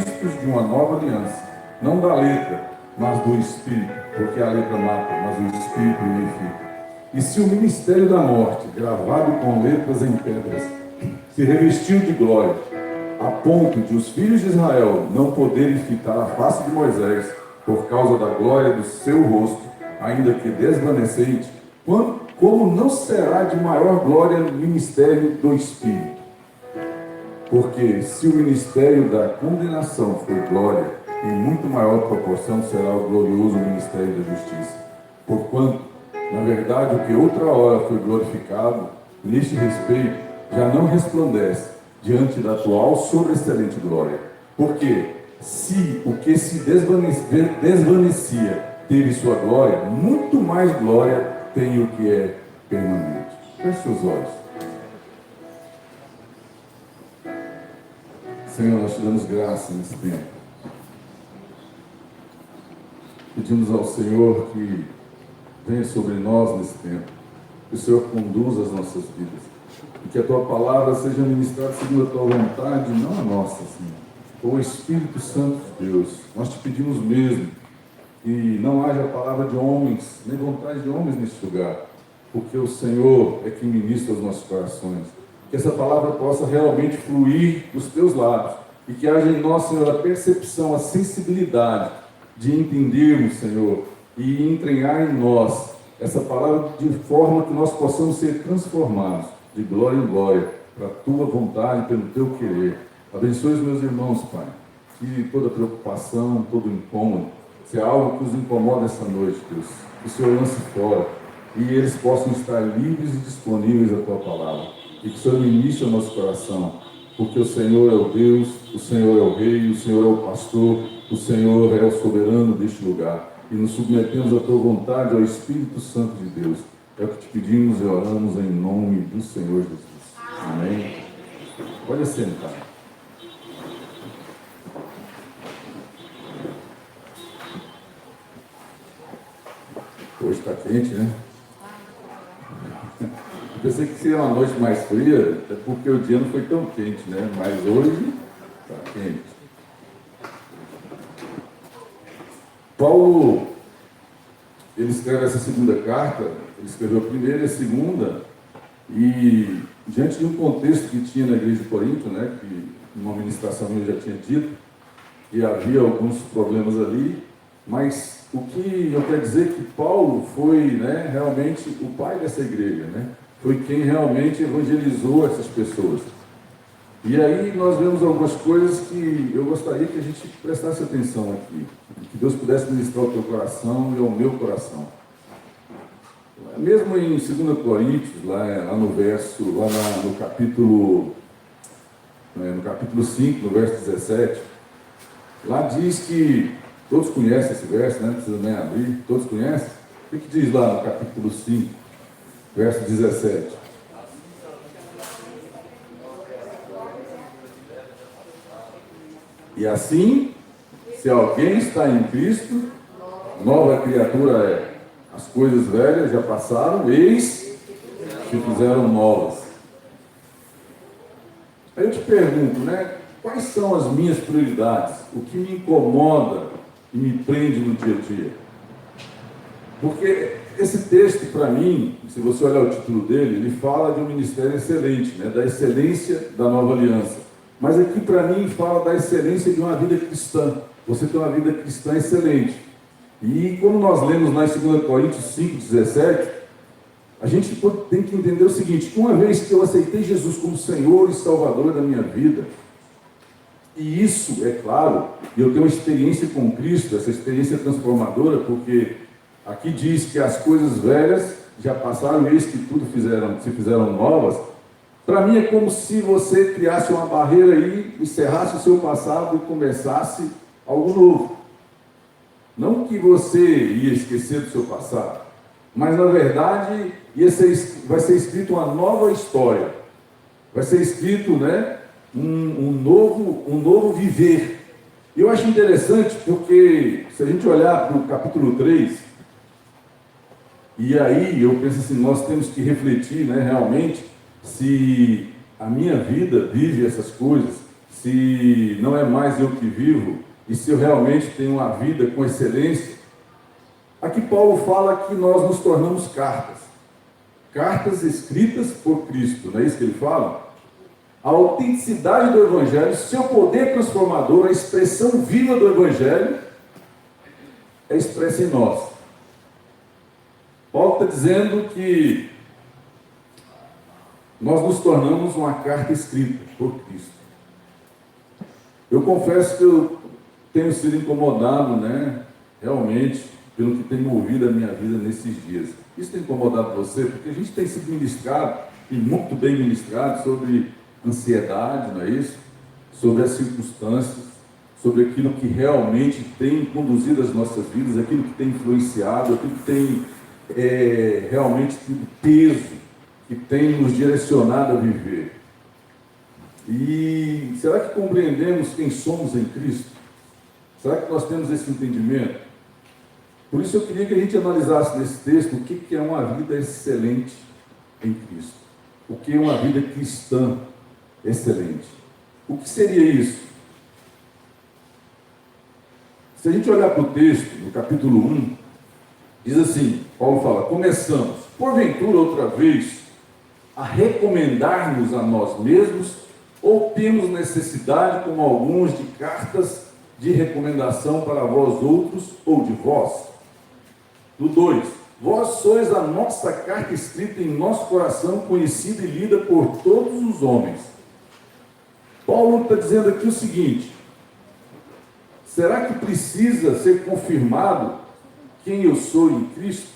ministros de uma nova aliança, não da letra, mas do Espírito, porque a letra mata, mas o Espírito vivifica. E se o ministério da morte, gravado com letras em pedras, se revestiu de glória, a ponto de os filhos de Israel não poderem fitar a face de Moisés, por causa da glória do seu rosto, ainda que desvanecente, como não será de maior glória o ministério do Espírito? Porque se o ministério da condenação foi glória, em muito maior proporção será o glorioso ministério da justiça. Porquanto, na verdade, o que outra hora foi glorificado, neste respeito, já não resplandece diante da atual sobreexcelente glória. Porque se o que se desvanecia teve sua glória, muito mais glória tem o que é permanente. Feche os olhos. Senhor, nós te damos graça nesse tempo. Pedimos ao Senhor que venha sobre nós nesse tempo, que o Senhor conduza as nossas vidas, e que a Tua palavra seja ministrada segundo a Tua vontade, não a nossa, Senhor. O Espírito Santo de Deus, nós te pedimos mesmo que não haja palavra de homens, nem vontade de homens neste lugar, porque o Senhor é quem ministra os nossos corações. Que essa palavra possa realmente fluir dos Teus lábios, e que haja em nós, Senhor, a percepção, a sensibilidade de entendermos, Senhor, e entranhar em nós essa palavra de forma que nós possamos ser transformados de glória em glória, para a Tua vontade, pelo Teu querer. Abençoe os meus irmãos, Pai, que toda preocupação, todo incômodo, se há algo que os incomoda essa noite, Deus, que o Senhor lance fora, e eles possam estar livres e disponíveis à Tua palavra, e que o Senhor ministre ao nosso coração, porque o Senhor é o Deus, o Senhor é o Rei, o Senhor é o Pastor, o Senhor é o soberano deste lugar, e nos submetemos à Tua vontade, ao Espírito Santo de Deus. É o que te pedimos e oramos em nome do Senhor Jesus. Amém. Pode sentar. Hoje está quente, né? Eu pensei que seria uma noite mais fria, é porque o dia não foi tão quente, né? Mas hoje está quente. Paulo, ele escreve essa segunda carta, ele escreveu a primeira e a segunda, e diante de um contexto que tinha na igreja de Corinto, né? Que uma ministração eu já tinha dito, e havia alguns problemas ali, mas o que eu quero dizer é que Paulo foi, né, realmente o pai dessa igreja, né? Foi quem realmente evangelizou essas pessoas. E aí nós vemos algumas coisas que eu gostaria que a gente prestasse atenção aqui, que Deus pudesse ministrar ao teu coração e ao meu coração. Mesmo em 2 Coríntios, lá no verso, no capítulo 5, no verso 17, lá diz que, todos conhecem esse verso, né? Não precisa nem abrir, todos conhecem? O que diz lá no capítulo 5, verso 17? E assim, se alguém está em Cristo, nova criatura é. As coisas velhas já passaram, eis se fizeram novas. Aí eu te pergunto, né? Quais são as minhas prioridades? O que me incomoda e me prende no dia a dia? Porque esse texto, para mim, se você olhar o título dele, ele fala de um ministério excelente, né? Da excelência da nova aliança. Mas aqui, para mim, fala da excelência de uma vida cristã. Você tem uma vida cristã excelente. E como nós lemos lá em 2 Coríntios 5, 17, a gente tem que entender o seguinte, que uma vez que eu aceitei Jesus como Senhor e Salvador da minha vida, e isso, é claro, eu tenho uma experiência com Cristo, essa experiência transformadora, porque aqui diz que as coisas velhas já passaram, eis que tudo se fizeram novas. Para mim é como se você criasse uma barreira aí, encerrasse o seu passado e começasse algo novo. Não que você ia esquecer do seu passado, mas na verdade vai ser escrito uma nova história. Vai ser escrito, né, um novo viver. Eu acho interessante porque, se a gente olhar para o capítulo 3, e aí eu penso assim, nós temos que refletir, né, realmente, se a minha vida vive essas coisas, se não é mais eu que vivo, e se eu realmente tenho uma vida com excelência. Aqui Paulo fala que nós nos tornamos cartas escritas por Cristo, não é isso que ele fala? A autenticidade do Evangelho, seu poder transformador, a expressão viva do Evangelho, é expressa em nós. Paulo está dizendo que nós nos tornamos uma carta escrita por Cristo. Eu confesso que eu tenho sido incomodado, realmente, pelo que tem movido a minha vida nesses dias. Isso tem incomodado você? Porque a gente tem sido ministrado, e muito bem ministrado, sobre ansiedade, não é isso? Sobre as circunstâncias, sobre aquilo que realmente tem conduzido as nossas vidas, aquilo que tem influenciado, aquilo que tem realmente tido peso, que tem nos direcionado a viver. E será que compreendemos quem somos em Cristo? Será que nós temos esse entendimento? Por isso eu queria que a gente analisasse nesse texto o que é uma vida excelente em Cristo. O que é uma vida cristã excelente. O que seria isso? Se a gente olhar para o texto, no capítulo 1, diz assim, Paulo fala, começamos, porventura outra vez, a recomendar-nos a nós mesmos, ou temos necessidade, como alguns, de cartas de recomendação para vós outros, ou de vós? No 2, vós sois a nossa carta escrita em nosso coração, conhecida e lida por todos os homens. Paulo está dizendo aqui o seguinte, será que precisa ser confirmado quem eu sou em Cristo?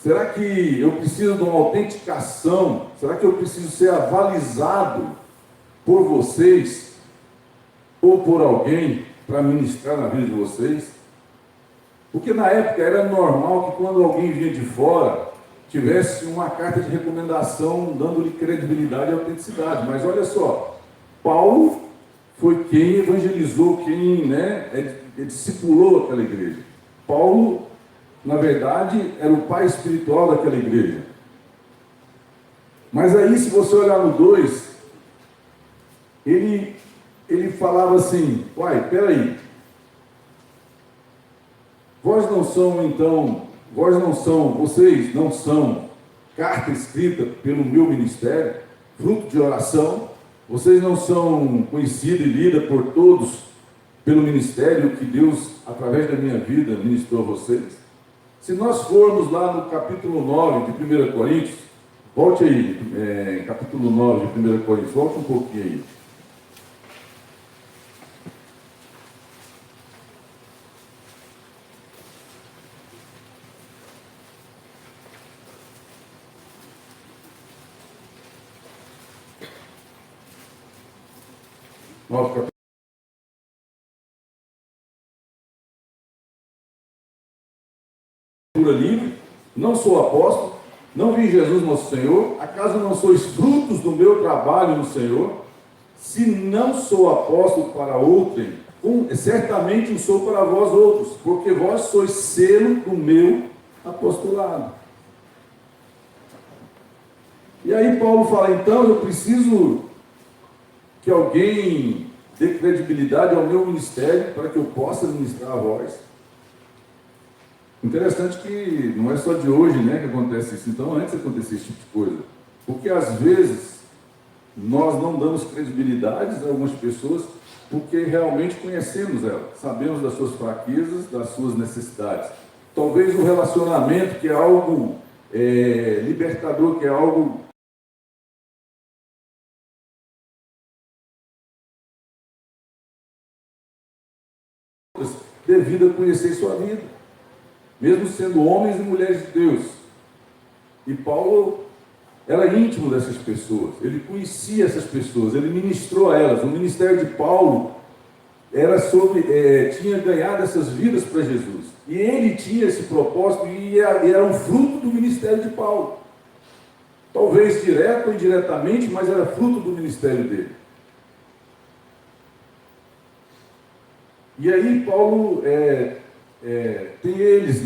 Será que eu preciso de uma autenticação? Será que eu preciso ser avalizado por vocês ou por alguém para ministrar na vida de vocês? Porque na época era normal que quando alguém vinha de fora tivesse uma carta de recomendação dando-lhe credibilidade e autenticidade. Mas olha só, Paulo foi quem evangelizou, quem discipulou aquela igreja. Paulo, na verdade, era o pai espiritual daquela igreja. Mas aí, se você olhar no 2, ele falava assim, peraí, vocês não são carta escrita pelo meu ministério, fruto de oração, vocês não são conhecidos e lidos por todos pelo ministério que Deus, através da minha vida, ministrou a vocês? Se nós formos lá no capítulo 9 de 1 Coríntios, volte aí, capítulo 9 de 1 Coríntios, volte um pouquinho aí. Livre, não sou apóstolo, não vi Jesus nosso Senhor, acaso não sois frutos do meu trabalho no Senhor? Se não sou apóstolo para outrem, certamente o sou para vós outros, porque vós sois selo do meu apostolado. E aí Paulo fala, então eu preciso que alguém dê credibilidade ao meu ministério para que eu possa ministrar a vós. Interessante que não é só de hoje, que acontece isso. Então, antes acontecia esse tipo de coisa. Porque, às vezes, nós não damos credibilidade a algumas pessoas porque realmente conhecemos elas. Sabemos das suas fraquezas, das suas necessidades. Talvez o relacionamento, que é algo libertador, que é algo devido a conhecer sua vida, mesmo sendo homens e mulheres de Deus. E Paulo era íntimo dessas pessoas, ele conhecia essas pessoas, ele ministrou a elas. O ministério de Paulo era tinha ganhado essas vidas para Jesus, e ele tinha esse propósito, e era um fruto do ministério de Paulo, talvez direto ou indiretamente, mas era fruto do ministério dele. E aí Paulo tem eles,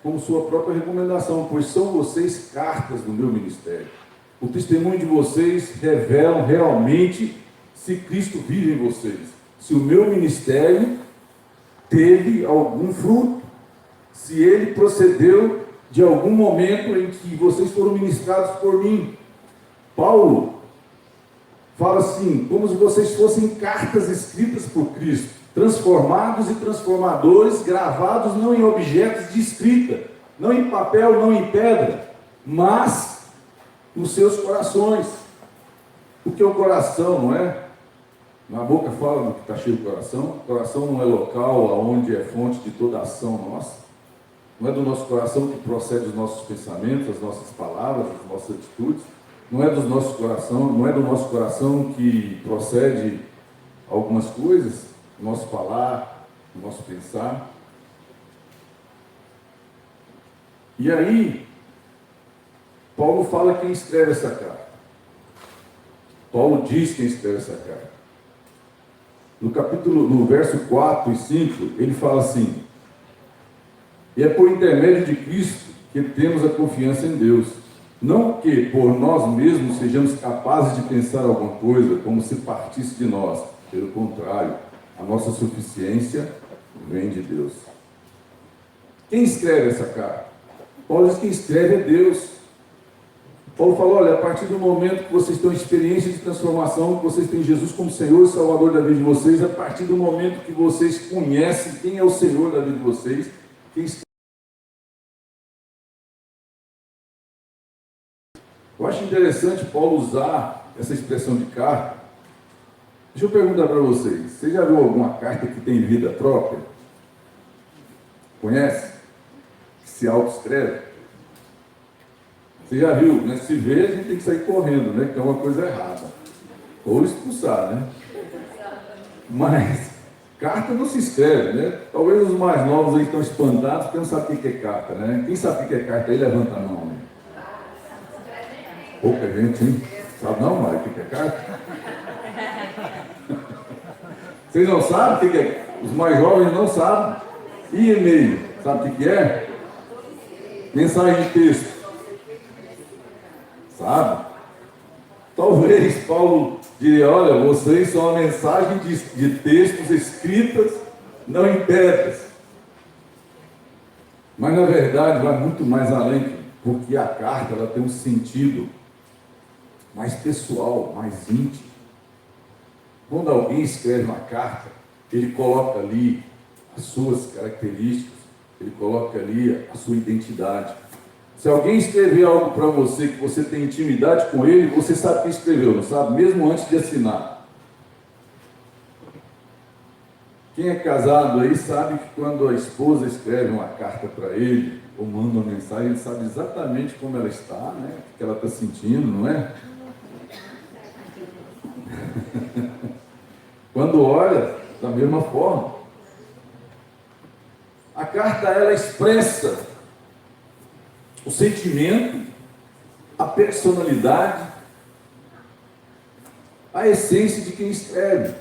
como sua própria recomendação, pois são vocês cartas do meu ministério. O testemunho de vocês revelam realmente se Cristo vive em vocês, se o meu ministério teve algum fruto, se ele procedeu de algum momento em que vocês foram ministrados por mim. Paulo fala assim, como se vocês fossem cartas escritas por Cristo, transformados e transformadores, gravados não em objetos de escrita, não em papel, não em pedra, mas nos seus corações. Porque o coração, não é? Na boca fala do que está cheio do coração. O coração não é local onde é fonte de toda a ação nossa. Não é do nosso coração que procede os nossos pensamentos, as nossas palavras, as nossas atitudes. Não é do nosso coração que procede algumas coisas, o nosso falar, o nosso pensar. E aí, Paulo fala quem escreve essa carta. Paulo diz quem escreve essa carta. No verso 4 e 5, ele fala assim: e é por intermédio de Cristo que temos a confiança em Deus. Não que por nós mesmos sejamos capazes de pensar alguma coisa como se partisse de nós. Pelo contrário, a nossa suficiência vem de Deus. Quem escreve essa carta? Paulo diz que quem escreve é Deus. Paulo falou, olha, a partir do momento que vocês têm uma experiência de transformação, que vocês têm Jesus como Senhor e Salvador da vida de vocês, a partir do momento que vocês conhecem quem é o Senhor da vida de vocês, quem escreve. Eu acho interessante Paulo usar essa expressão de carta. Deixa eu perguntar para vocês, você já viu alguma carta que tem vida própria? Conhece? Que se autoescreve? Você já viu, né? Se vê, a gente tem que sair correndo, né? Que é uma coisa errada. Ou expulsar, né? Mas carta não se escreve, né? Talvez os mais novos aí estão espantados porque não sabem o que é carta, né? Quem sabe o que é carta aí, levanta a mão, né? Pouca gente, hein? Sabe não, Mário, o que é carta? Vocês não sabem o que é? Os mais jovens não sabem. E e-mail, sabe o que é? Mensagem de texto. Sabe? Talvez Paulo diria, olha, vocês são a mensagem de textos escritas, não em pedras. Mas na verdade vai muito mais além, porque a carta ela tem um sentido mais pessoal, mais íntimo. Quando alguém escreve uma carta, ele coloca ali as suas características, ele coloca ali a sua identidade. Se alguém escrever algo para você, que você tem intimidade com ele, você sabe quem escreveu, não sabe? Mesmo antes de assinar. Quem é casado aí sabe que quando a esposa escreve uma carta para ele, ou manda uma mensagem, ele sabe exatamente como ela está, né? O que ela está sentindo, não é? Quando olha, da mesma forma. A carta, ela expressa o sentimento, a personalidade, a essência de quem escreve.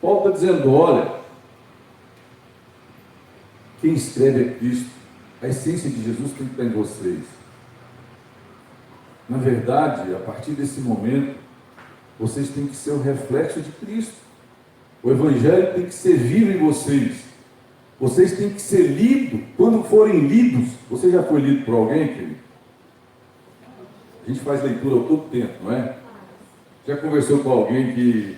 Paulo está dizendo, olha, quem escreve é Cristo, a essência de Jesus tem que estar em vocês. Na verdade, a partir desse momento, vocês têm que ser o reflexo de Cristo. O Evangelho tem que ser vivo em vocês. Vocês têm que ser lidos. Quando forem lidos, você já foi lido por alguém, querido? A gente faz leitura todo tempo, não é? Já conversou com alguém que,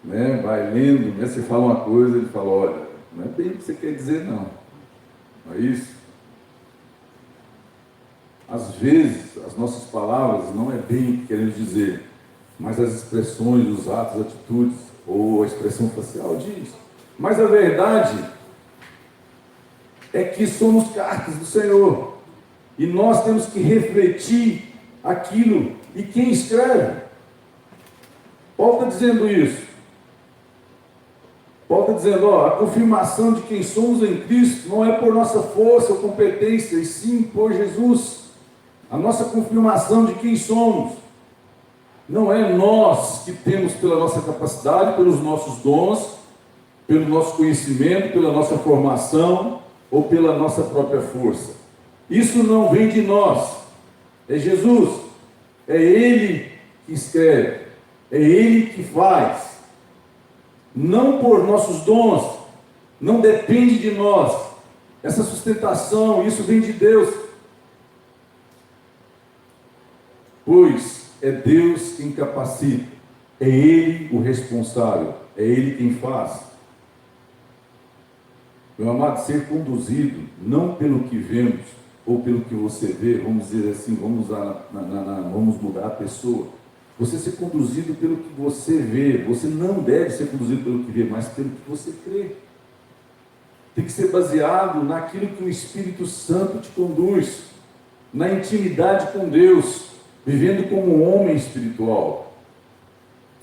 né, vai lendo, né, você fala uma coisa, ele fala, olha, não é bem o que você quer dizer, não. Não é isso? Às vezes, as nossas palavras não é bem o que queremos dizer, mas as expressões, os atos, as atitudes, ou a expressão facial diz. Mas a verdade é que somos cartas do Senhor, e nós temos que refletir aquilo, e quem escreve? Paulo está dizendo isso. Paulo está dizendo, a confirmação de quem somos em Cristo não é por nossa força ou competência, e sim por Jesus. A nossa confirmação de quem somos não é nós que temos pela nossa capacidade, pelos nossos dons, pelo nosso conhecimento, pela nossa formação ou pela nossa própria força. Isso não vem de nós. É Jesus. É Ele que escreve, é Ele que faz. Não por nossos dons, não depende de nós. Essa sustentação, isso vem de Deus. Pois é Deus quem capacita, é Ele o responsável, é Ele quem faz. Meu amado, ser conduzido não pelo que vemos ou pelo que você vê, vamos dizer assim, vamos mudar a pessoa. Você ser conduzido pelo que você vê. Você não deve ser conduzido pelo que vê, mas pelo que você crê. Tem que ser baseado naquilo que o Espírito Santo te conduz, na intimidade com Deus, vivendo como um homem espiritual.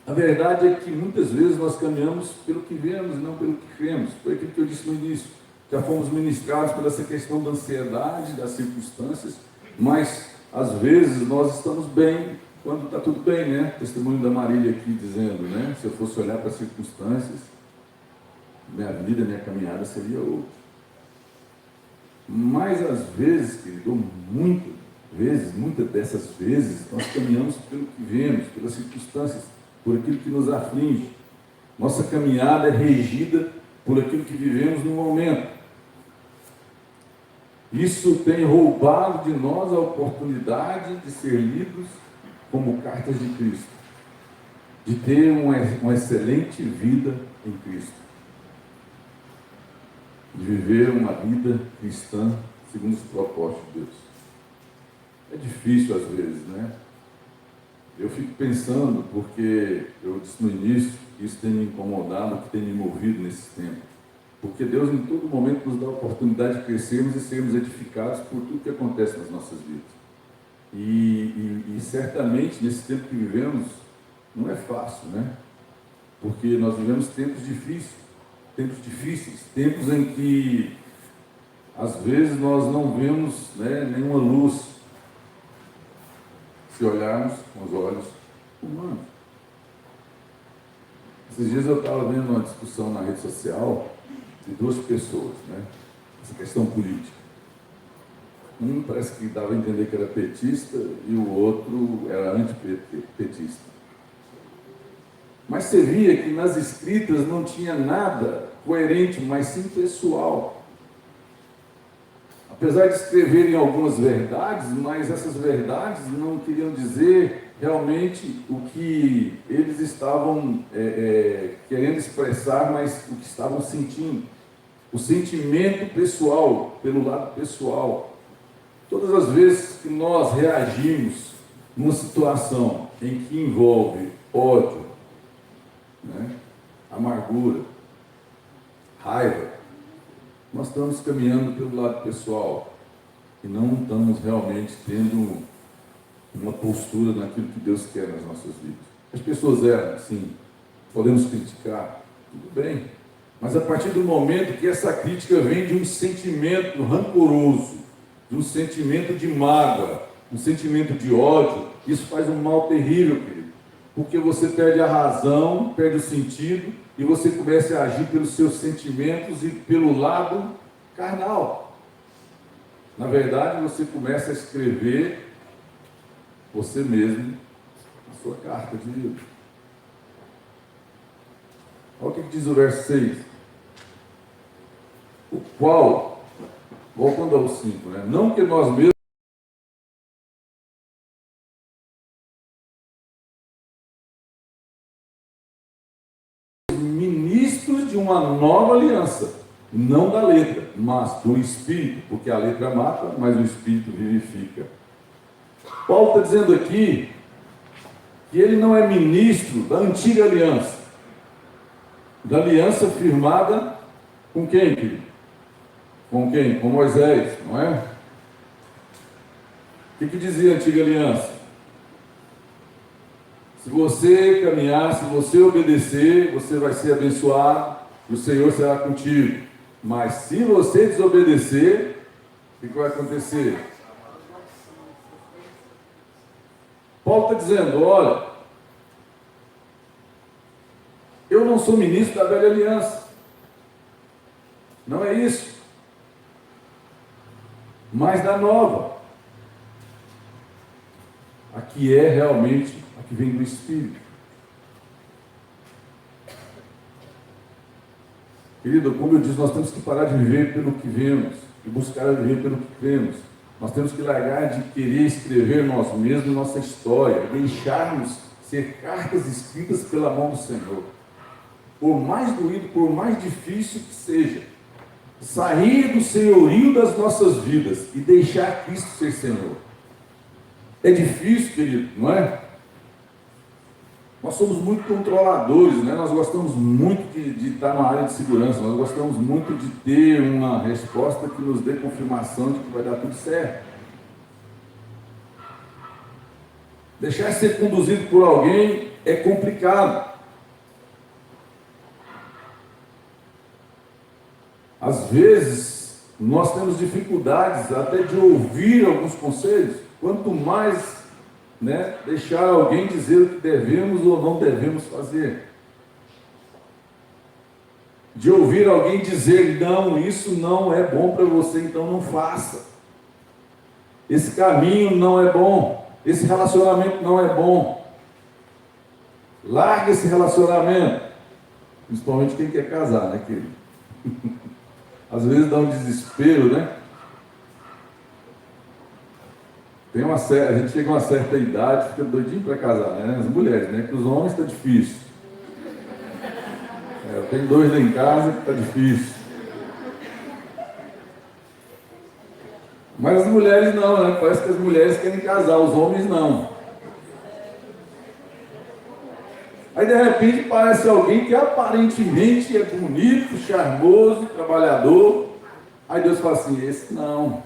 A verdade é que muitas vezes nós caminhamos pelo que vemos e não pelo que cremos. Foi aquilo que eu disse no início. Já fomos ministrados por essa questão da ansiedade, das circunstâncias, mas às vezes nós estamos bem quando está tudo bem, né? Testemunho da Marília aqui dizendo, né? Se eu fosse olhar para as circunstâncias, minha vida, minha caminhada seria outra. Mas às vezes, querido, muitas dessas vezes, nós caminhamos pelo que vemos, pelas circunstâncias, por aquilo que nos aflige. Nossa caminhada é regida por aquilo que vivemos no momento. Isso tem roubado de nós a oportunidade de ser lidos como cartas de Cristo, de ter uma excelente vida em Cristo, de viver uma vida cristã segundo os propósitos de Deus. É difícil às vezes, né? Eu fico pensando, porque eu disse no início que isso tem me incomodado, que tem me movido nesse tempo. Porque Deus em todo momento nos dá a oportunidade de crescermos e sermos edificados por tudo que acontece nas nossas vidas. E certamente nesse tempo que vivemos, não é fácil, né? Porque nós vivemos tempos difíceis, tempos em que às vezes nós não vemos, né, nenhuma luz, se olharmos com os olhos humanos. Esses dias eu estava vendo uma discussão na rede social de duas pessoas, né? Essa questão política. Um parece que dava a entender que era petista e o outro era antipetista. Mas você via que nas escritas não tinha nada coerente, mas sim pessoal. Apesar de escreverem algumas verdades, mas essas verdades não queriam dizer realmente o que eles estavam querendo expressar, mas o que estavam sentindo. O sentimento pessoal, pelo lado pessoal. Todas as vezes que nós reagimos numa situação em que envolve ódio, né, amargura, raiva, nós estamos caminhando pelo lado pessoal e não estamos realmente tendo uma postura naquilo que Deus quer nas nossas vidas. As pessoas erram, sim, podemos criticar, tudo bem, mas a partir do momento que essa crítica vem de um sentimento rancoroso, de um sentimento de mágoa, um sentimento de ódio, isso faz um mal terrível, querido, porque você perde a razão, perde o sentido e você começa a agir pelos seus sentimentos e pelo lado carnal. Na verdade, você começa a escrever você mesmo a sua carta de livro. Olha o que diz o verso 6. O qual, voltando ao 5, né? Não que nós mesmos ministros de uma nova aliança, não da letra, mas do Espírito, porque a letra mata, mas o Espírito vivifica. Paulo está dizendo aqui que ele não é ministro da antiga aliança, da aliança firmada com quem, querido? Com quem? Com Moisés, não é? O que dizia a antiga aliança? Se você caminhar, se você obedecer, você vai ser abençoado e o Senhor será contigo. Mas se você desobedecer, o que vai acontecer? Paulo está dizendo, olha, eu não sou ministro da velha aliança. Não é isso. Mas da nova. que é realmente a que vem do Espírito. Querido, como eu disse, nós temos que parar de viver pelo que vemos e buscar viver pelo que cremos. Nós temos que largar de querer escrever nós mesmos nossa história, deixarmos ser cartas escritas pela mão do Senhor. Por mais doído, por mais difícil que seja, sair do senhorio das nossas vidas e deixar Cristo ser Senhor. É difícil, querido, não é? Nós somos muito controladores, né? Nós gostamos muito de estar na área de segurança, nós gostamos muito de ter uma resposta que nos dê confirmação de que vai dar tudo certo. Deixar ser conduzido por alguém é complicado. Às vezes, nós temos dificuldades até de ouvir alguns conselhos, quanto mais deixar alguém dizer o que devemos ou não devemos fazer. De ouvir alguém dizer, não, isso não é bom para você, então não faça. Esse caminho não é bom, esse relacionamento não é bom. Larga esse relacionamento. Principalmente quem quer casar, né, querido? Às vezes dá um desespero, né? A gente chega a uma certa idade, fica doidinho para casar, né? As mulheres, né? Que os homens está difícil. Eu tenho 2 lá em casa que está difícil. Mas as mulheres não, né? Parece que as mulheres querem casar, os homens não. Aí de repente parece alguém que aparentemente é bonito, charmoso, trabalhador. Aí Deus fala assim, esse não.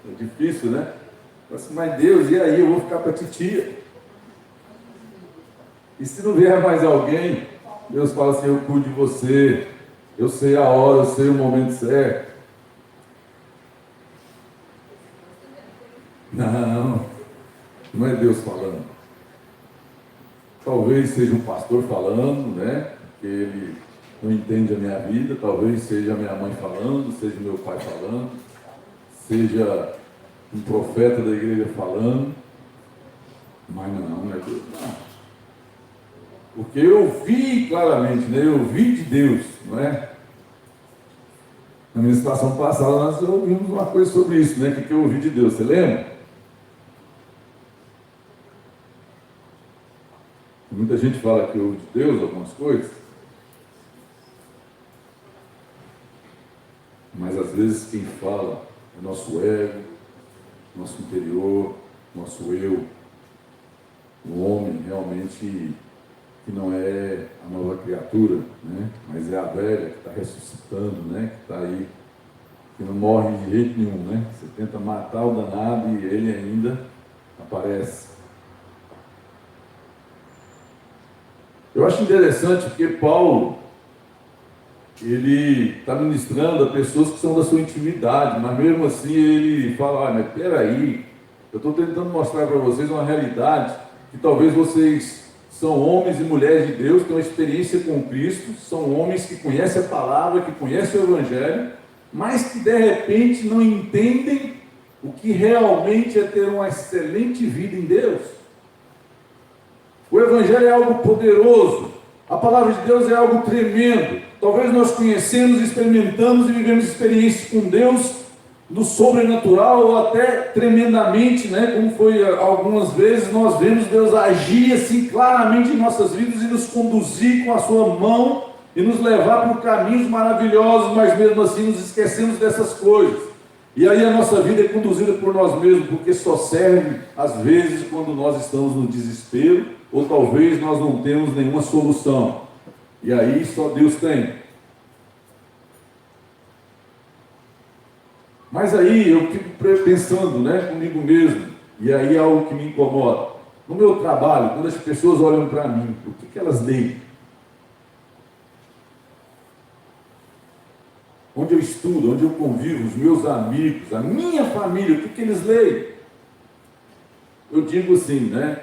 É difícil, né? Mas Deus, e aí? Eu vou ficar para titia. E se não vier mais alguém, Deus fala assim, eu cuido de você, eu sei a hora, eu sei o momento certo. Não é Deus falando. Talvez seja um pastor falando, né? Porque ele não entende a minha vida, talvez seja a minha mãe falando, seja meu pai falando, seja um profeta da igreja falando, mas não é Deus, não. Porque eu vi claramente, né? Eu vi de Deus, não é? Na ministração passada nós ouvimos uma coisa sobre isso, né? O que eu ouvi de Deus, você lembra? Muita gente fala que ouve de Deus algumas coisas, mas às vezes quem fala é nosso ego, nosso interior, nosso eu, o homem realmente que não é a nova criatura, né? Mas é a velha que está ressuscitando, né? Que está aí, que não morre de jeito nenhum, né? Você tenta matar o danado e ele ainda aparece. Eu acho interessante porque Paulo, ele está ministrando a pessoas que são da sua intimidade, mas mesmo assim ele fala, mas peraí, eu estou tentando mostrar para vocês uma realidade que talvez vocês são homens e mulheres de Deus, têm uma experiência com Cristo, são homens que conhecem a palavra, que conhecem o Evangelho, mas que de repente não entendem o que realmente é ter uma excelente vida em Deus. O Evangelho é algo poderoso, a palavra de Deus é algo tremendo. Talvez nós conhecemos, experimentamos e vivemos experiências com Deus do sobrenatural ou até tremendamente, né? Como foi algumas vezes, nós vemos Deus agir assim claramente em nossas vidas e nos conduzir com a sua mão e nos levar por caminhos maravilhosos, mas mesmo assim nos esquecemos dessas coisas. E aí a nossa vida é conduzida por nós mesmos, porque só serve às vezes quando nós estamos no desespero ou talvez nós não temos nenhuma solução. E aí só Deus tem. Mas aí eu fico pensando, né, comigo mesmo, e aí é algo que me incomoda. No meu trabalho, quando as pessoas olham para mim, o que elas leem? Onde eu estudo, onde eu convivo, os meus amigos, a minha família, o que eles leem? Eu digo assim, né?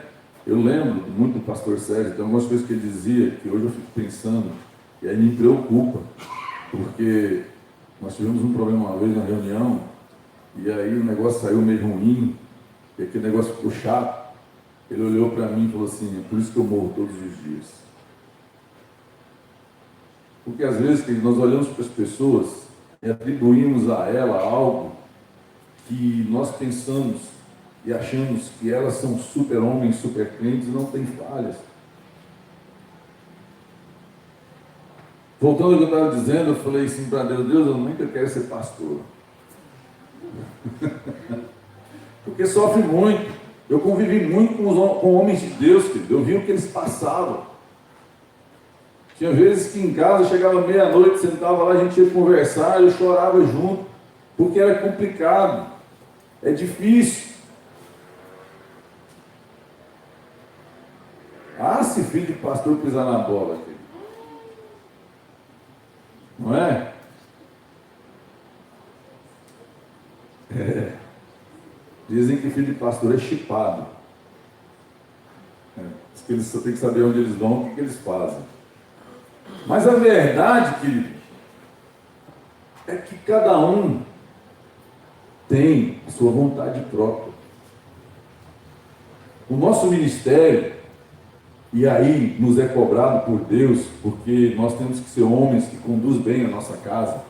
Eu lembro muito do pastor Sérgio, tem algumas coisas que ele dizia, que hoje eu fico pensando, e aí me preocupa, porque nós tivemos um problema uma vez na reunião, e aí o negócio saiu meio ruim, e aquele negócio ficou chato, ele olhou para mim e falou assim: é por isso que eu morro todos os dias. Porque às vezes nós olhamos para as pessoas e atribuímos a ela algo que nós pensamos e achamos que elas são super-homens, super-crentes e não têm falhas. Voltando ao que eu estava dizendo, eu falei assim para Deus: Deus, eu nunca quero ser pastor. Porque sofre muito. Eu convivi muito com homens de Deus, querido. Eu vi o que eles passavam. Tinha vezes que em casa, chegava meia-noite, sentava lá, a gente ia conversar, eu chorava junto, porque era complicado, é difícil. Ah, se filho de pastor pisar na bola, querido. Não é? Dizem que filho de pastor é chipado. Diz que eles só têm que saber onde eles vão, o que eles fazem. Mas a verdade, querido, é que cada um tem a sua vontade própria. O nosso ministério, e aí nos é cobrado por Deus, porque nós temos que ser homens que conduzem bem a nossa casa.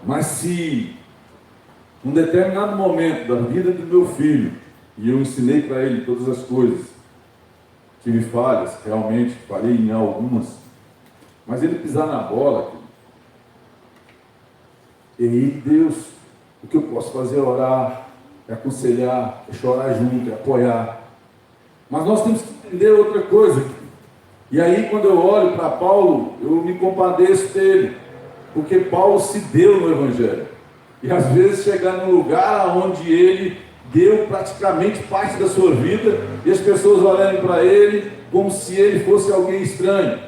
Mas se num determinado momento da vida do meu filho, e eu ensinei para ele todas as coisas, tive falhas, realmente falhei em algumas, mas ele pisar na bola, e aí Deus, o que eu posso fazer é orar, é aconselhar, é chorar junto, é apoiar. Mas nós temos que entender outra coisa. E aí quando eu olho para Paulo, eu me compadeço dele, porque Paulo se deu no Evangelho. E às vezes chegar num lugar onde ele deu praticamente parte da sua vida, e as pessoas olharem para ele como se ele fosse alguém estranho,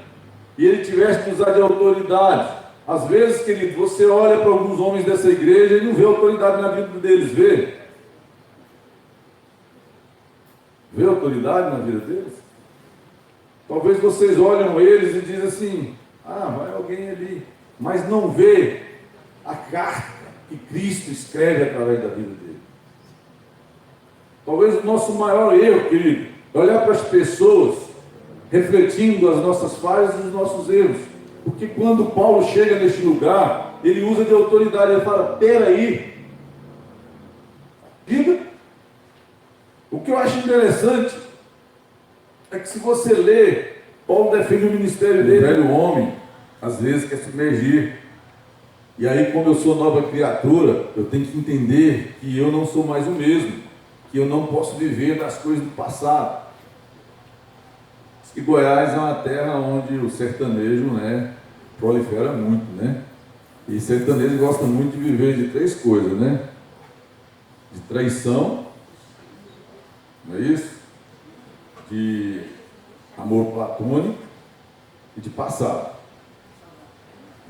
e ele tivesse que usar de autoridade. Às vezes, querido, você olha para alguns homens dessa igreja e não vê autoridade na vida deles, vê? Vê autoridade na vida deles? Talvez vocês olham eles e dizem assim: ah, vai alguém ali, mas não vê a carta que Cristo escreve através da vida dele. Talvez o nosso maior erro, querido, é olhar para as pessoas refletindo as nossas falhas e os nossos erros. Porque quando Paulo chega neste lugar, ele usa de autoridade, ele fala: peraí, diga. O que eu acho interessante é que, se você lê, Paulo defende o ministério dele. O velho homem às vezes quer submergir, e aí, como eu sou nova criatura, eu tenho que entender que eu não sou mais o mesmo, que eu não posso viver das coisas do passado. Diz que Goiás é uma terra onde o sertanejo, né, prolifera muito, né? E sertanejo gosta muito de viver de três coisas, né? De traição, não é isso? De amor platônico e de passado.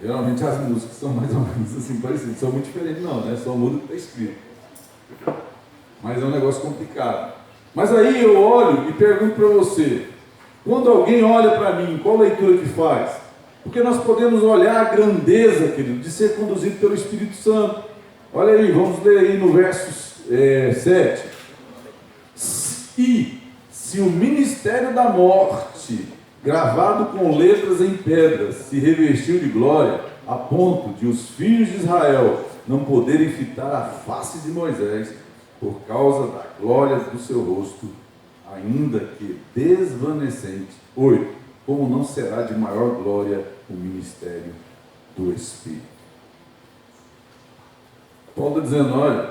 Geralmente as músicas são mais ou menos assim parecidas, são muito diferentes não, né? Só muda o que está escrito. Mas é um negócio complicado. Mas aí eu olho e pergunto para você: quando alguém olha para mim, qual leitura que faz? Porque nós podemos olhar a grandeza, querido, de ser conduzido pelo Espírito Santo. Olha aí, vamos ler aí no verso 7. E se o ministério da morte, gravado com letras em pedras, se revestiu de glória, a ponto de os filhos de Israel não poderem fitar a face de Moisés, por causa da glória do seu rosto, ainda que desvanecente. 8. Como não será de maior glória o ministério do Espírito? Paulo está dizendo: olha,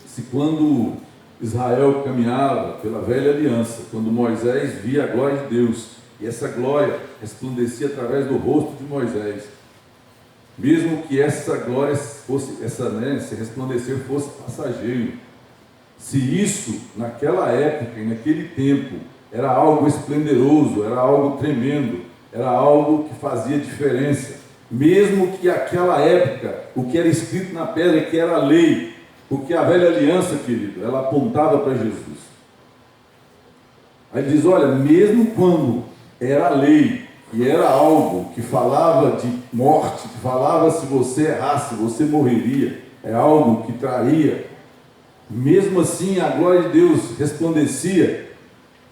se quando Israel caminhava pela velha aliança, quando Moisés via a glória de Deus, e essa glória resplandecia através do rosto de Moisés, mesmo que essa glória fosse, esse resplandecer fosse passageiro, se isso naquela época e naquele tempo era algo esplendoroso, era algo tremendo, era algo que fazia diferença, mesmo que aquela época, o que era escrito na pedra, que era a lei, porque a velha aliança, querido, ela apontava para Jesus. Aí ele diz: olha, mesmo quando era a lei, e era algo que falava de morte, que falava se você errasse, você morreria, é algo que traria Mesmo assim, a glória de Deus resplandecia.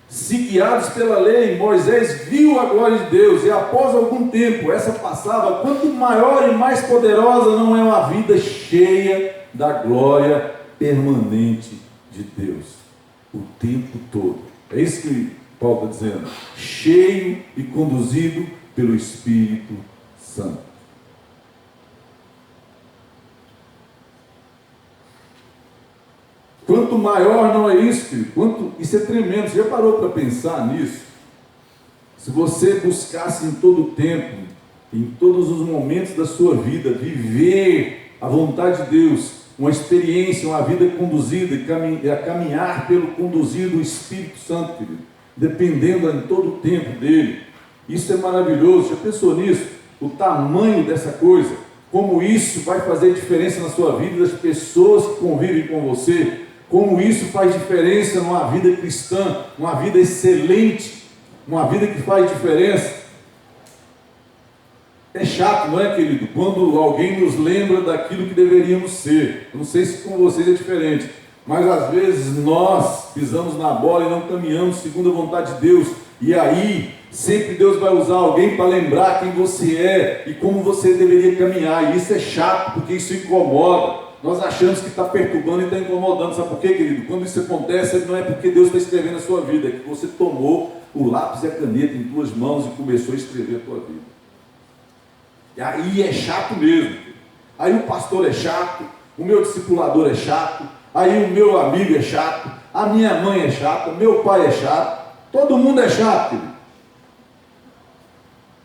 Se guiados pela lei, Moisés viu a glória de Deus, e após algum tempo, essa passava. Quanto maior e mais poderosa não é uma vida cheia da glória permanente de Deus, o tempo todo. É isso que Paulo está dizendo, cheio e conduzido pelo Espírito Santo. Quanto maior não é isso, querido? Isso é tremendo. Você já parou para pensar nisso? Se você buscasse em todo o tempo, em todos os momentos da sua vida, viver a vontade de Deus, uma experiência, uma vida conduzida, a caminhar pelo conduzir do Espírito Santo, querido, dependendo em todo o tempo dele, isso é maravilhoso. Já pensou nisso? O tamanho dessa coisa, como isso vai fazer diferença na sua vida, das pessoas que convivem com você, como isso faz diferença numa vida cristã, uma vida excelente, uma vida que faz diferença. É chato, não é, querido? Quando alguém nos lembra daquilo que deveríamos ser. Eu não sei se com vocês é diferente, mas às vezes nós pisamos na bola e não caminhamos segundo a vontade de Deus. E aí, sempre Deus vai usar alguém para lembrar quem você é e como você deveria caminhar. E isso é chato, porque isso incomoda. Nós achamos que está perturbando e está incomodando. Sabe por quê, querido? Quando isso acontece, não é porque Deus está escrevendo a sua vida, é que você tomou o lápis e a caneta em tuas mãos e começou a escrever a tua vida. E aí é chato mesmo. Aí o pastor é chato, o meu discipulador é chato, aí o meu amigo é chato, a minha mãe é chata, meu pai é chato, todo mundo é chato, querido.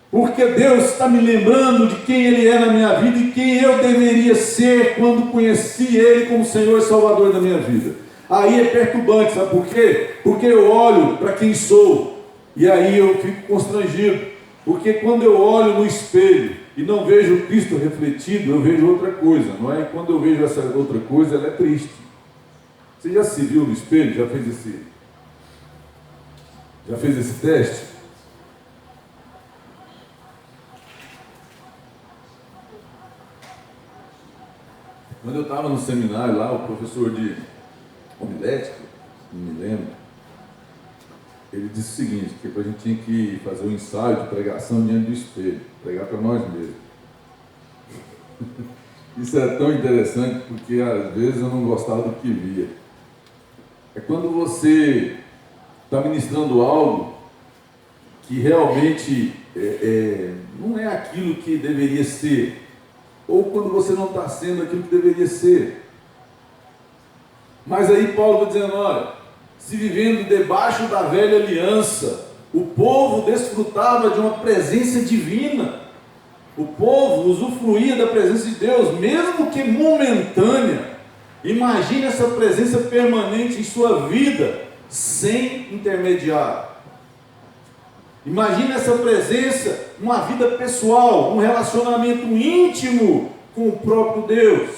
Porque Deus está me lembrando de quem Ele é na minha vida e quem eu deveria ser quando conheci Ele como Senhor e Salvador da minha vida. Aí é perturbante, sabe por quê? Porque eu olho para quem sou e aí eu fico constrangido. Porque quando eu olho no espelho e não vejo o Cristo refletido, eu vejo outra coisa, não é? E quando eu vejo essa outra coisa, ela é triste. Você já se viu no espelho? Já fez esse teste? Quando eu estava no seminário lá, o professor de homilética, não me lembro, ele disse o seguinte, que a gente tinha que fazer um ensaio de pregação diante do espelho, pregar para nós mesmos. Isso é tão interessante, porque às vezes eu não gostava do que via. É quando você está ministrando algo que realmente não é aquilo que deveria ser, ou quando você não está sendo aquilo que deveria ser. Mas aí Paulo está dizendo, olha, se vivendo debaixo da velha aliança, o povo desfrutava de uma presença divina, o povo usufruía da presença de Deus, mesmo que momentânea. Imagine essa presença permanente em sua vida, sem intermediário. Imagine essa presença, uma vida pessoal, um relacionamento íntimo com o próprio Deus,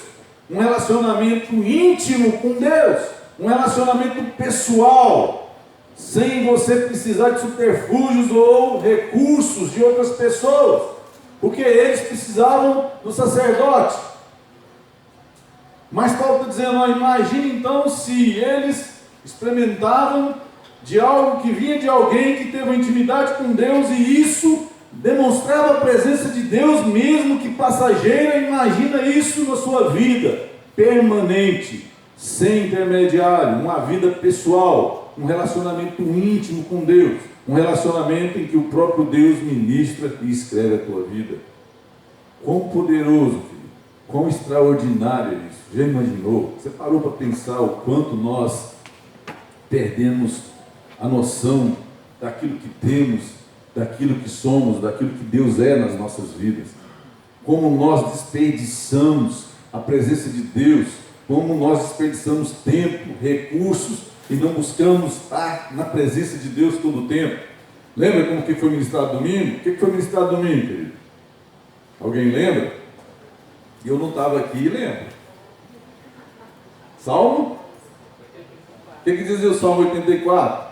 um relacionamento íntimo com Deus, um relacionamento pessoal, sem você precisar de subterfúgios ou recursos de outras pessoas, porque eles precisavam do sacerdote. Mas Paulo está dizendo, imagine então se eles experimentavam de algo que vinha de alguém que teve uma intimidade com Deus, e isso demonstrava a presença de Deus, mesmo que passageira. Imagina isso na sua vida, permanente, sem intermediário, uma vida pessoal, um relacionamento íntimo com Deus, um relacionamento em que o próprio Deus ministra e escreve a tua vida. Quão poderoso, filho, quão extraordinário é isso. Já imaginou? Você parou para pensar o quanto nós perdemos a noção daquilo que temos, daquilo que somos, daquilo que Deus é nas nossas vidas? Como nós desperdiçamos a presença de Deus, como nós desperdiçamos tempo, recursos, e não buscamos estar na presença de Deus todo o tempo. Lembra como que foi ministrado domingo? O que foi ministrado domingo, querido? Alguém lembra? Eu não estava aqui, lembra? Salmo? O que dizia o Salmo 84?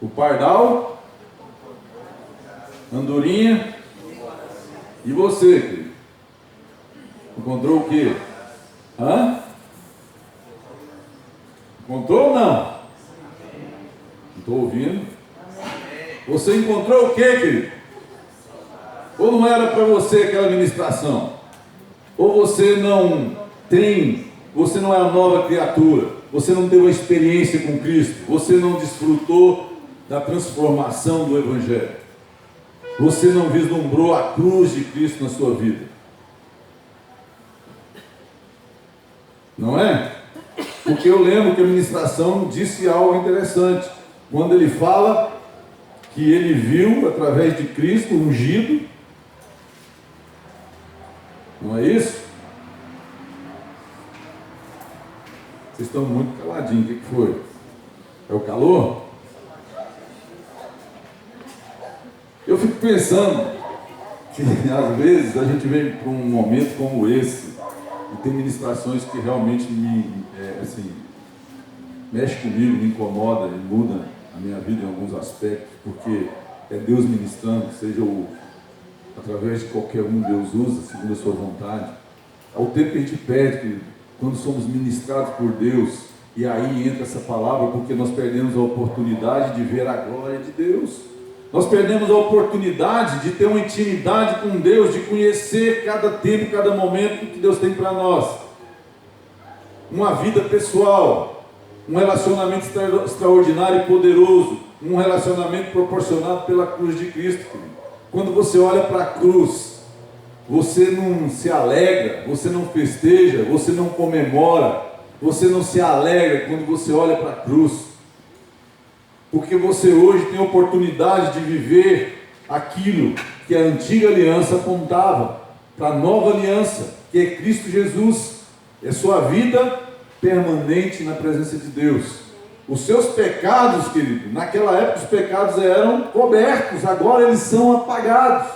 O pardal, andorinha E você, querido? Encontrou o quê? Hã? Encontrou ou não? Não estou ouvindo. Você encontrou o quê, querido? Ou não era para você aquela ministração? Ou você não é uma nova criatura, você não teve uma experiência com Cristo, você não desfrutou da transformação do Evangelho, você não vislumbrou a cruz de Cristo na sua vida, não é? Porque eu lembro que a ministração disse algo interessante, quando ele fala que ele viu através de Cristo ungido, não é isso? Vocês estão muito caladinhos, o que foi? É o calor? Eu fico pensando que às vezes a gente vem para um momento como esse e tem ministrações que realmente mexe comigo, me incomoda e muda a minha vida em alguns aspectos, porque é Deus ministrando, seja através de qualquer um Deus usa, segundo a sua vontade. Ao tempo que a gente pede, que quando somos ministrados por Deus, e aí entra essa palavra, porque nós perdemos a oportunidade de ver a glória de Deus. Nós perdemos a oportunidade de ter uma intimidade com Deus, de conhecer cada tempo, cada momento que Deus tem para nós. Uma vida pessoal, um relacionamento extraordinário e poderoso, um relacionamento proporcionado pela cruz de Cristo. Quando você olha para a cruz, você não se alegra, você não festeja, você não comemora, você não se alegra quando você olha para a cruz. Porque você hoje tem a oportunidade de viver aquilo que a antiga aliança apontava para a nova aliança, que é Cristo Jesus. É sua vida permanente na presença de Deus. Os seus pecados, querido, naquela época os pecados eram cobertos, agora eles são apagados.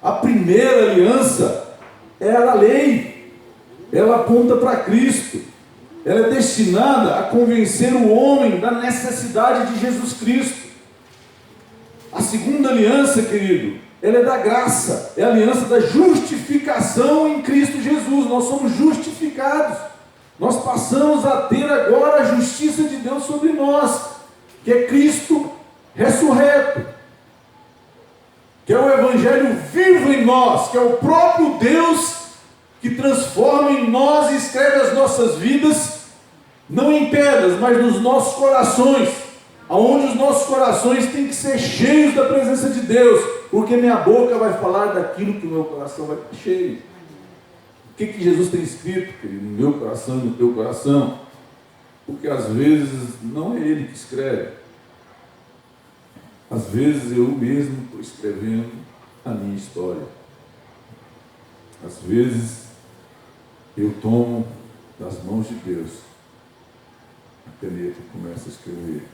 A primeira aliança era a lei, ela aponta para Cristo. Ela é destinada a convencer o homem da necessidade de Jesus Cristo. A segunda aliança, querido, ela é da graça, é a aliança da justificação em Cristo Jesus. Nós somos justificados, nós passamos a ter agora a justiça de Deus sobre nós, que é Cristo ressurreto, que é o Evangelho vivo em nós, que é o próprio Deus que transforma em nós e escreve as nossas vidas, não em pedras, mas nos nossos corações, aonde os nossos corações têm que ser cheios da presença de Deus, porque minha boca vai falar daquilo que o meu coração vai estar cheio. O que Jesus tem escrito, querido, no meu coração e no teu coração? Porque às vezes não é Ele que escreve, às vezes eu mesmo estou escrevendo a minha história. Às vezes eu tomo das mãos de Deus a caneta e começo a escrever.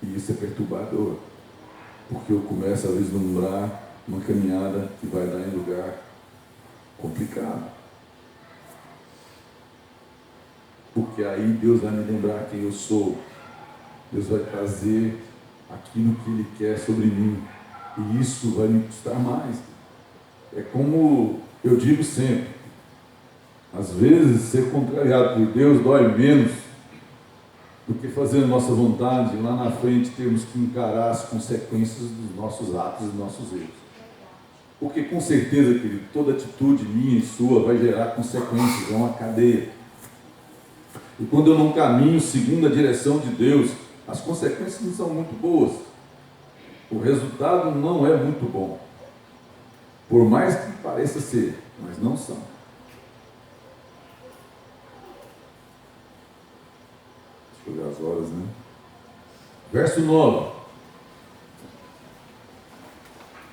E isso é perturbador, porque eu começo a vislumbrar uma caminhada que vai dar em lugar complicado. Porque aí Deus vai me lembrar quem eu sou. Deus vai trazer aquilo que Ele quer sobre mim. E isso vai me custar mais. É como eu digo sempre, às vezes ser contrariado por Deus dói menos do que fazer a nossa vontade. Lá na frente temos que encarar as consequências dos nossos atos e dos nossos erros. Porque com certeza, querido, toda atitude minha e sua vai gerar consequências, é uma cadeia. E quando eu não caminho segundo a direção de Deus, as consequências não são muito boas. O resultado não é muito bom. Por mais que pareça ser, mas não são. Deixa eu ver as horas, né? Verso 9.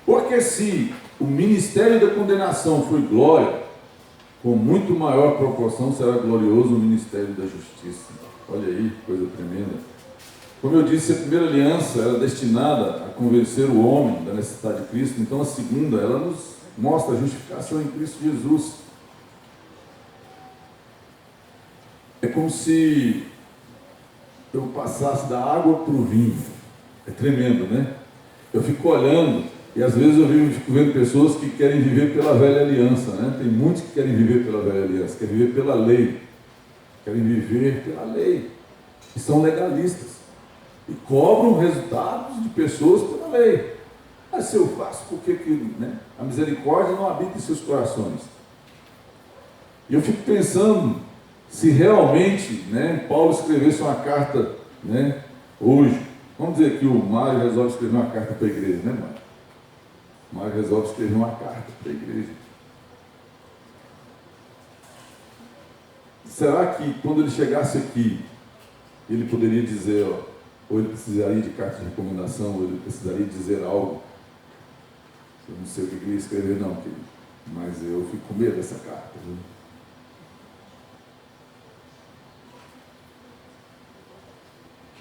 Porque se o ministério da condenação foi glória, com muito maior proporção será glorioso o ministério da justiça. Olha aí, coisa tremenda. Como eu disse, a primeira aliança era destinada a convencer o homem da necessidade de Cristo. Então a segunda, ela nos mostra a justificação em Cristo Jesus. É como se eu passasse da água para o vinho. É tremendo, né? Eu fico olhando E às vezes eu fico vendo pessoas que querem viver pela velha aliança, né? Tem muitos que querem viver pela velha aliança, querem viver pela lei, querem viver pela lei, e são legalistas, e cobram resultados de pessoas pela lei. Mas se eu faço, por que né? A misericórdia não habita em seus corações? E eu fico pensando, se realmente, né, Paulo escrevesse uma carta, né, hoje, vamos dizer que o Mário resolve escrever uma carta para a igreja, né, Mário? O Mário resolve escrever uma carta para a igreja. Será que quando ele chegasse aqui, ele poderia dizer, ó, ou ele precisaria de carta de recomendação, ou ele precisaria dizer algo? Eu não sei o que ele ia escrever não, querido, mas eu fico com medo dessa carta, viu?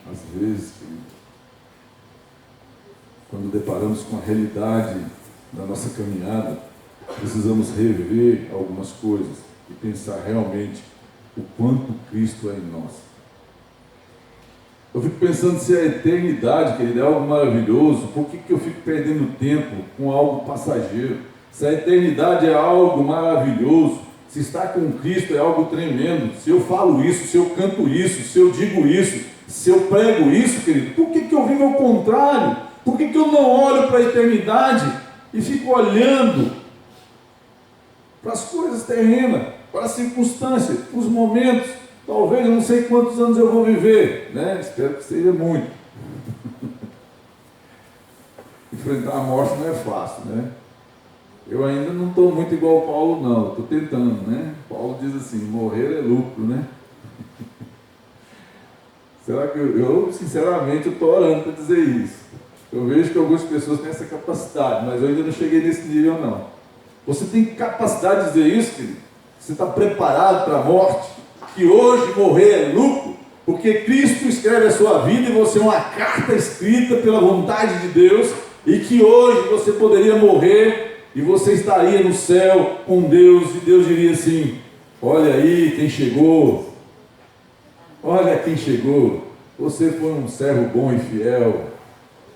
Às vezes, querido, quando deparamos com a realidade da nossa caminhada, precisamos rever algumas coisas e pensar realmente o quanto Cristo é em nós. Eu fico pensando, se a eternidade, querido, é algo maravilhoso, por que eu fico perdendo tempo com algo passageiro? Se a eternidade é algo maravilhoso, se estar com Cristo é algo tremendo, se eu falo isso, se eu canto isso, se eu digo isso, se eu prego isso, querido, por que eu vivo ao contrário? Por que eu não olho para a eternidade e fico olhando para as coisas terrenas, para as circunstâncias, para os momentos? Talvez, eu não sei quantos anos eu vou viver, né? Espero que seja muito. Enfrentar a morte não é fácil, né? Eu ainda não estou muito igual ao Paulo, não. Estou tentando, né? Paulo diz assim, morrer é lucro, né? Será que eu sinceramente, estou orando para dizer isso. Eu vejo que algumas pessoas têm essa capacidade, mas eu ainda não cheguei nesse nível, não. Você tem capacidade de dizer isso, querido? Você está preparado para a morte? Que hoje morrer é lucro, porque Cristo escreve a sua vida e você é uma carta escrita pela vontade de Deus, e que hoje você poderia morrer e você estaria no céu com Deus, e Deus diria assim: olha aí quem chegou, olha quem chegou, você foi um servo bom e fiel,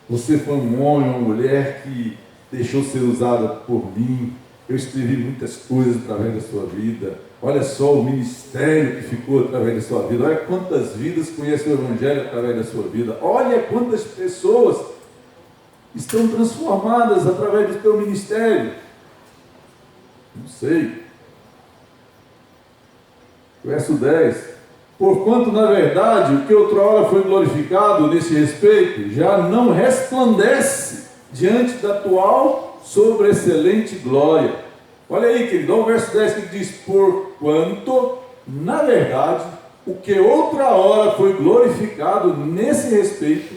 você foi um homem, uma mulher que deixou ser usada por mim, eu escrevi muitas coisas através da sua vida, olha só o ministério que ficou através da sua vida, olha quantas vidas conhecem o Evangelho através da sua vida, olha quantas pessoas estão transformadas através do teu ministério. Não sei. Verso 10. Porquanto, na verdade, o que outrora foi glorificado nesse respeito, já não resplandece diante da atual sobreexcelente glória. Olha aí, querido, olha o verso 10 que diz: porquanto, na verdade, o que outra hora foi glorificado nesse respeito,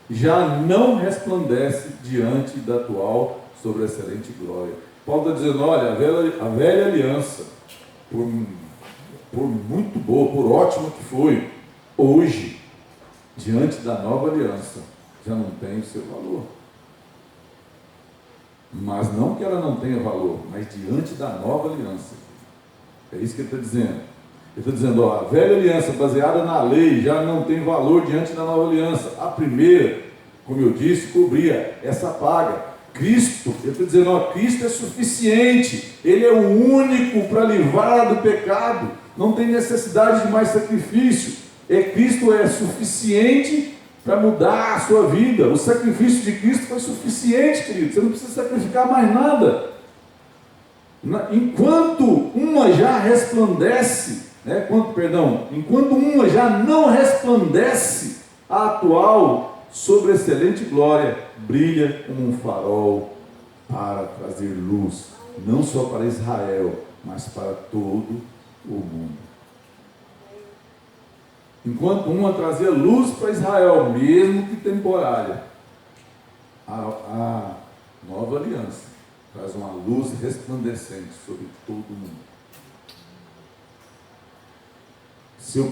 já não resplandece diante da atual sobreexcelente glória. Paulo está dizendo, olha, a velha aliança, por muito boa, por ótima que foi, hoje, diante da nova aliança, já não tem o seu valor. Mas não que ela não tenha valor, mas diante da nova aliança. É isso que ele está dizendo. Ele está dizendo, ó, a velha aliança baseada na lei já não tem valor diante da nova aliança. A primeira, como eu disse, cobria essa paga. Cristo, ele está dizendo, ó, Cristo é suficiente. Ele é o único para livrar do pecado. Não tem necessidade de mais sacrifício. Cristo é suficiente para mudar a sua vida. O sacrifício de Cristo foi suficiente, querido. Você não precisa sacrificar mais nada. Enquanto uma já resplandece, enquanto uma já não resplandece, a atual sobreexcelente glória brilha como um farol para trazer luz, não só para Israel, mas para todo o mundo. Enquanto uma trazia luz para Israel, mesmo que temporária, a nova aliança traz uma luz resplandecente sobre todo mundo. Se eu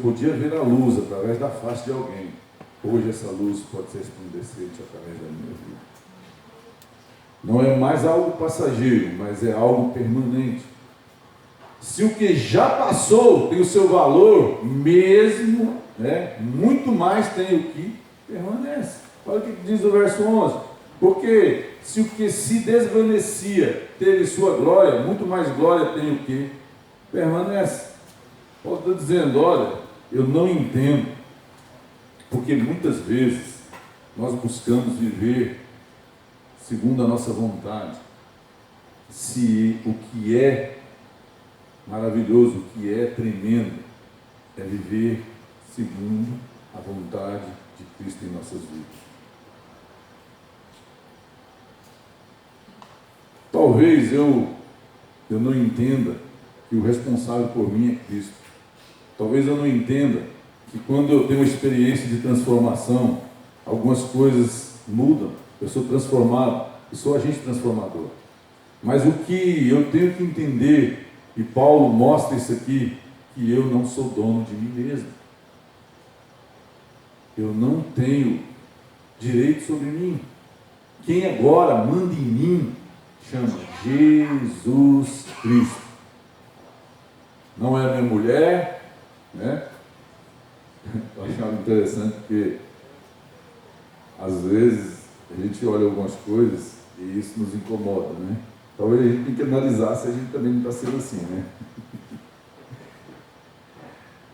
podia ver a luz através da face de alguém, hoje essa luz pode ser resplandecente através da minha vida. Não é mais algo passageiro, mas é algo permanente. Se o que já passou tem o seu valor, mesmo, muito mais tem o que permanece. Olha o que diz o verso 11. Porque se o que se desvanecia teve sua glória, muito mais glória tem o que permanece. Paulo está dizendo, olha, eu não entendo, porque muitas vezes nós buscamos viver segundo a nossa vontade. Se o que é maravilhoso, o que é tremendo, é viver segundo a vontade de Cristo em nossas vidas. Talvez eu não entenda que o responsável por mim é Cristo. Talvez eu não entenda que quando eu tenho uma experiência de transformação, algumas coisas mudam, eu sou transformado, eu sou agente transformador. Mas o que eu tenho que entender, e Paulo mostra isso aqui, que eu não sou dono de mim mesmo. Eu não tenho direito sobre mim. Quem agora manda em mim chama Jesus Cristo. Não é a minha mulher, né? Eu achava interessante porque às vezes a gente olha algumas coisas e isso nos incomoda, né? Talvez a gente tenha que analisar se a gente também não está sendo assim, né?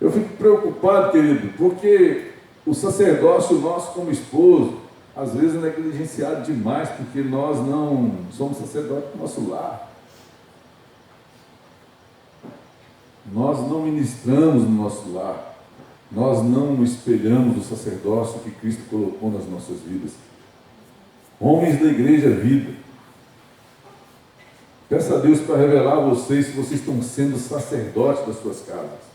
Eu fico preocupado, querido, porque o sacerdócio nosso como esposo, às vezes é negligenciado demais, porque nós não somos sacerdotes do nosso lar. Nós não ministramos no nosso lar. Nós não espelhamos o sacerdócio que Cristo colocou nas nossas vidas. Homens da igreja vida, peça a Deus para revelar a vocês se vocês estão sendo sacerdotes das suas casas.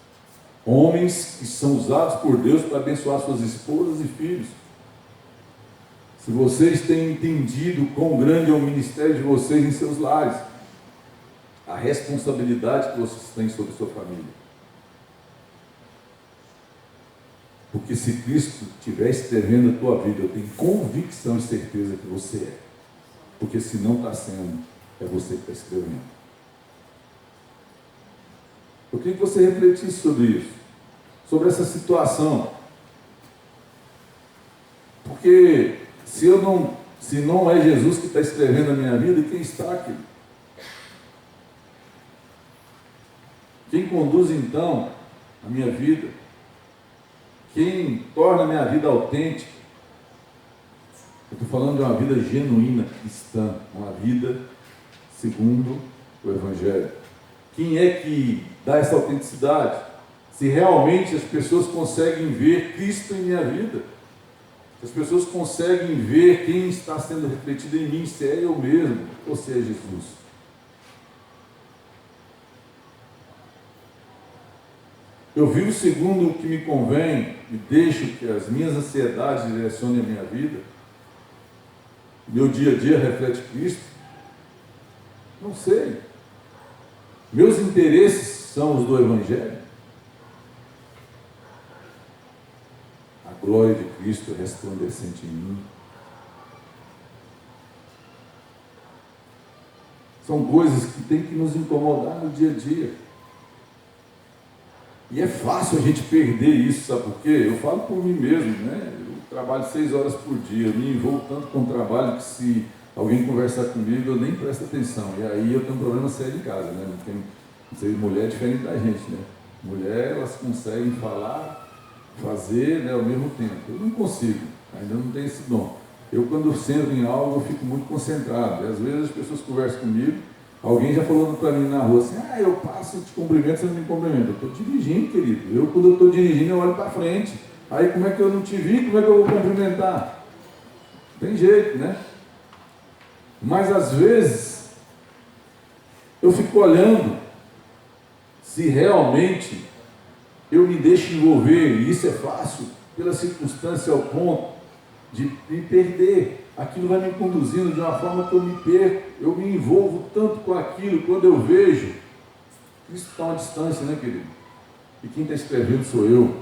Homens que são usados por Deus para abençoar suas esposas e filhos. Se vocês têm entendido quão grande é o ministério de vocês em seus lares, a responsabilidade que vocês têm sobre sua família. Porque se Cristo estiver escrevendo a tua vida, eu tenho convicção e certeza que você é. Porque se não está sendo, é você que está escrevendo. Eu queria que você refletisse sobre isso, sobre essa situação. Porque se não é Jesus que está escrevendo a minha vida, quem está aqui? Quem conduz então a minha vida? Quem torna a minha vida autêntica? Eu estou falando de uma vida genuína cristã, uma vida segundo o Evangelho. Quem é que dá essa autenticidade? Se realmente as pessoas conseguem ver Cristo em minha vida, se as pessoas conseguem ver quem está sendo refletido em mim, se é eu mesmo ou se é Jesus. Eu vivo segundo o que me convém e deixo que as minhas ansiedades direcionem a minha vida. Meu dia a dia reflete Cristo? Não sei. Meus interesses são os do Evangelho? A glória de Cristo é resplandecente em mim. São coisas que têm que nos incomodar no dia a dia. E é fácil a gente perder isso, sabe por quê? Eu falo por mim mesmo, né? Eu trabalho 6 horas por dia, eu me envolvo tanto com o trabalho que se alguém conversar comigo, eu nem presto atenção. E aí eu tenho um problema sério em casa, né? Não sei, mulher é diferente da gente, né? Mulher, elas conseguem falar, fazer, né, ao mesmo tempo. Eu não consigo, ainda não tenho esse dom. Eu, quando sento em algo, eu fico muito concentrado. E às vezes as pessoas conversam comigo, alguém já falando para mim na rua assim, eu passo, te cumprimento, você não me cumprimenta. Eu estou dirigindo, querido. Quando eu estou dirigindo, eu olho para frente. Aí como é que eu não te vi, como é que eu vou cumprimentar? Tem jeito, né? Mas às vezes, eu fico olhando se realmente eu me deixo envolver, e isso é fácil, pela circunstância ao ponto de me perder. Aquilo vai me conduzindo de uma forma que eu me perco, eu me envolvo tanto com aquilo, quando eu vejo, Cristo está a uma distância, né, querido? E quem está escrevendo sou eu,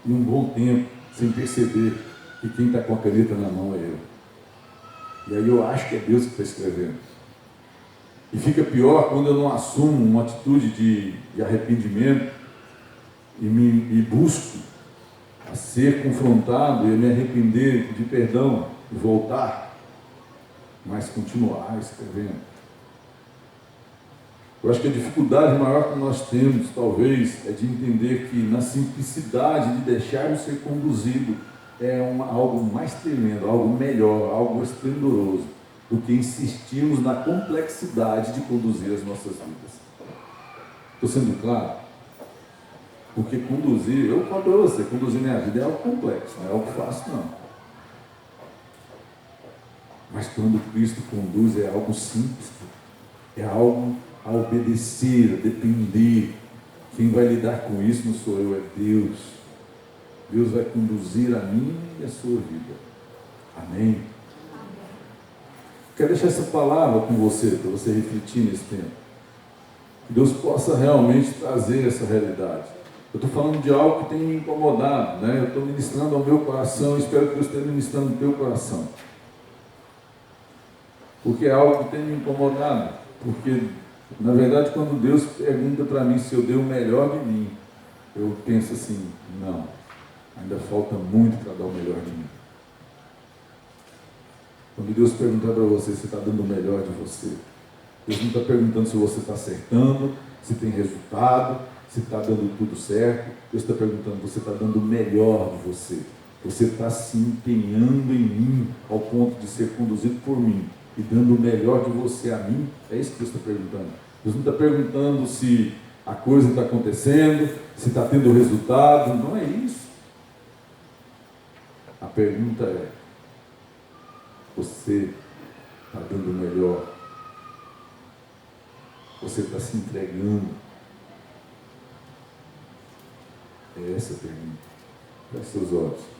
em um bom tempo, sem perceber que quem está com a caneta na mão é eu. E aí eu acho que é Deus que está escrevendo. E fica pior quando eu não assumo uma atitude de arrependimento e busco a ser confrontado e a me arrepender, pedir perdão e voltar. mas continuar escrevendo. Eu acho que a dificuldade maior que nós temos, talvez, é de entender que na simplicidade de deixarmos ser conduzido algo mais tremendo, algo melhor, algo esplendoroso, do que insistirmos na complexidade de conduzir as nossas vidas. Estou sendo claro? Porque conduzir, eu falo para você, conduzir minha vida é algo complexo, não é algo fácil não. Mas quando Cristo conduz é algo simples, é algo a obedecer, a depender. Quem vai lidar com isso não sou eu, é Deus. Deus vai conduzir a mim e a sua vida. Amém? Quero deixar essa palavra com você, para você refletir nesse tempo. Que Deus possa realmente trazer essa realidade. Eu estou falando de algo que tem me incomodado, né? Eu estou ministrando ao meu coração, espero que Deus esteja ministrando no teu coração. Porque é algo que tem me incomodado. Porque, na verdade, quando Deus pergunta para mim se eu dei o melhor de mim, eu penso assim, não, ainda falta muito para dar o melhor de mim. Quando Deus perguntar para você se está dando o melhor de você, Deus não está perguntando se você está acertando, se tem resultado, se está dando tudo certo. Deus está perguntando se você está dando o melhor de você. Você está se empenhando em mim ao ponto de ser conduzido por mim e dando o melhor de você a mim. É isso que Deus está perguntando. Deus não está perguntando se a coisa está acontecendo, se está tendo resultado. Não é isso. A pergunta é: você está dando o melhor? Você está se entregando? É essa a pergunta. Feche seus olhos.